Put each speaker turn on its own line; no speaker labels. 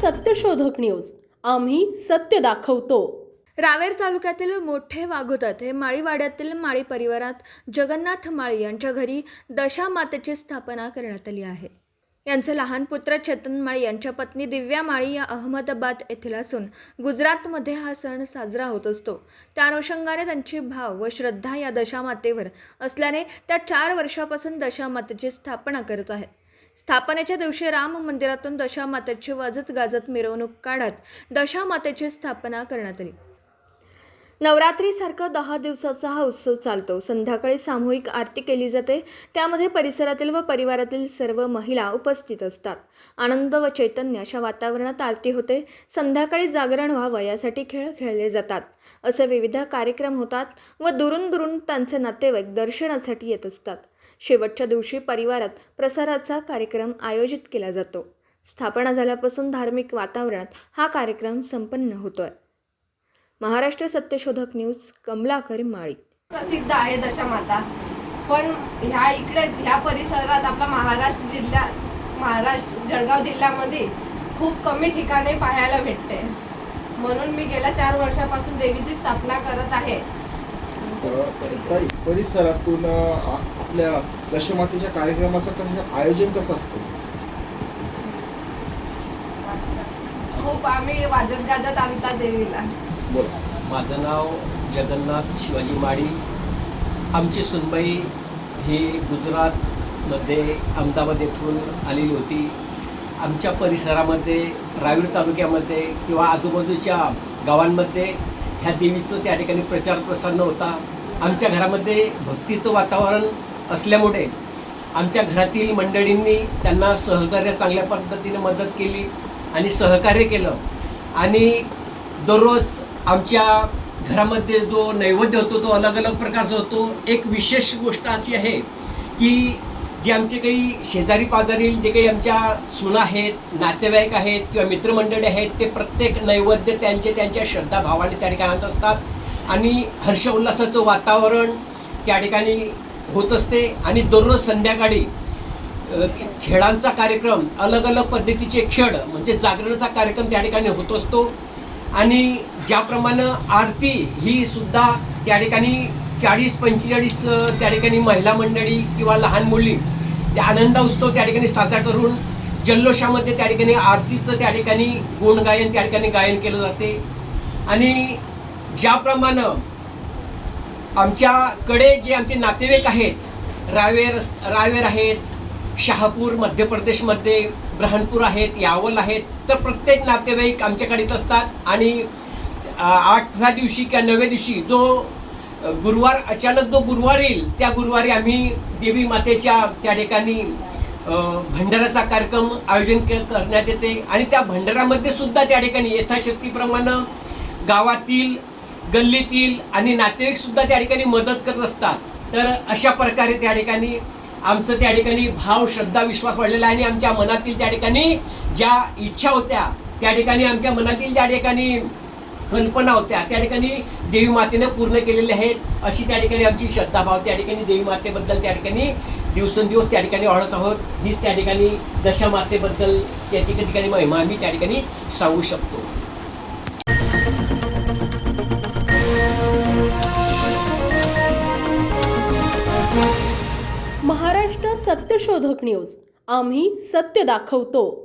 सत्यशोधक न्यूज, आम्ही सत्य दाखवतो.
रावेर तालुक्यातील मोठे वाघोतात हे माळीवाड्यातील माळी परिवारात जगन्नाथ माळी यांच्या घरी दशामातेची स्थापना करण्यात आली आहे. यांचे लहान पुत्र चेतन माळी यांच्या पत्नी दिव्या माळी या अहमदाबाद येथील असून गुजरातमध्ये हा सण साजरा होत असतो. त्या अनुषंगाने त्यांची भाव व श्रद्धा या दशामातेवर असल्याने त्या 4 वर्षापासून दशामातेची स्थापना करत आहेत. स्थापनेच्या दिवशी राम मंदिरातून दशामातेची वाजत गाजत मिरवणूक काढत दशामातेची स्थापना करण्यात आली. नवरात्रीसारखा 10 दिवसाचा हा उत्सव चालतो. संध्याकाळी सामूहिक आरती केली जाते. त्यामध्ये परिसरातील व परिवारातील सर्व महिला उपस्थित असतात. आनंद व चैतन्य अशा वातावरणात आरती होते. संध्याकाळी जागरण व्हावं यासाठी खेळ खेळले जातात. असे विविध कार्यक्रम होतात व दुरून दुरून त्यांचे नातेवाईक दर्शनासाठी येत असतात. शेवटच्या दिवशी परिवारात प्रसाराचा कार्यक्रम आयोजित केला जातो. स्थापना झाल्यापासून धार्मिक वातावरणात हा कार्यक्रम संपन्न होतोय. महाराष्ट्र सत्यशोधक न्यूज, कमलाकर माळी.
प्रसिद्ध आहे दशामाता, पण ह्या परिसरात आपला महाराष्ट्र जळगाव जिल्ह्यामध्ये खूप कमी ठिकाणी पाहायला भेटते. म्हणून मी गेल्या 4 वर्षापासून देवीची स्थापना करत आहे.
परिसरातून आपल्या दशमातेच्या कार्यक्रमाचं आयोजन कसं असतं?
खूप आम्ही वाजत गाजत आणतात देवीला.
माझं नाव जगन्नाथ शिवाजी माळी. आमची सुनबाई ही गुजरातमध्ये अहमदाबाद येथून आलेली होती. आमच्या परिसरामध्ये रावेर तालुक्यामध्ये किंवा आजूबाजूच्या गावांमध्ये ह्या देवीचं त्या ठिकाणी प्रचार प्रसार नव्हता. आमच्या घरामध्ये भक्तीचं वातावरण असल्यामुळे आमच्या घरातील मंडळींनी त्यांना सहकार्य चांगल्या पद्धतीने मदत केली आणि सहकार्य केलं. आणि दररोज आमच्या घरामध्ये जो नैवेद्य होतो तो अलग अलग प्रकारचा होतो. एक विशेष गोष्ट अशी आहे की जे आमचे काही शेजारी पाजारील जे काही आमच्या सुना आहेत, नातेवाईक आहेत किंवा मित्रमंडळी आहेत, ते प्रत्येक नैवेद्य त्यांच्या श्रद्धाभावाने त्या ठिकाणी आणत असतात आणि हर्ष उल्हासाचं वातावरण त्या ठिकाणी होत असते. आणि दररोज संध्याकाळी खेळांचा कार्यक्रम, अलग अलग पद्धतीचे खेळ म्हणजे जागरणाचा कार्यक्रम त्या ठिकाणी होत असतो. आणि ज्याप्रमाणे आरती ही सुद्धा त्या ठिकाणी 40-45 त्या ठिकाणी महिला मंडळी किंवा लहान मुली त्या आनंद उत्सव त्या ठिकाणी साजरा करून जल्लोषामध्ये त्या ठिकाणी आरतीचं त्या ठिकाणी गुणगायन त्या ठिकाणी गायन केलं जाते. आणि ज्याप्रमाणे आमच्याकडे जे आमचे नातेवाईक आहेत, रावेर आहेत, शहापूर मध्य प्रदेशमध्ये, ब्रह्मपूर आहेत, यावल आहेत, तर प्रत्येक नातेवाईक आमच्याकडे येत असतात. आणि 8व्या दिवशी किंवा 9व्या दिवशी जो गुरुवार अचानक जो गुरुवार येईल त्या गुरुवारी आम्ही देवी मातेच्या त्या ठिकाणी भंडाराचा कार्यक्रम आयोजन करण्यात येते. आणि त्या भंडारामध्ये सुद्धा त्या ठिकाणी यथाशक्तीप्रमाणे गावातील, गल्लीतील आणि नातेवाईक सुद्धा त्या ठिकाणी मदत करत असतात. तर अशा प्रकारे त्या ठिकाणी आमचं त्या ठिकाणी भाव, श्रद्धा, विश्वास वाढलेला आहे. आणि आमच्या मनातील त्या ठिकाणी ज्या इच्छा होत्या, त्या ठिकाणी आमच्या मनातील त्या ठिकाणी कल्पना होत्या, त्या ठिकाणी देवी मातेने पूर्ण केलेल्या आहेत. अशी त्या ठिकाणी आमची श्रद्धाभाव त्या ठिकाणी देवी मातेबद्दल त्या ठिकाणी दिवसेंदिवस त्या ठिकाणी वाढत आहोत. हीच त्या ठिकाणी दशामातेबद्दल त्या ठिकाणी महिमा आम्ही त्या ठिकाणी सांगू शकतो.
महाराष्ट्र सत्यशोधक न्यूज, आम्ही सत्य दाखवतो.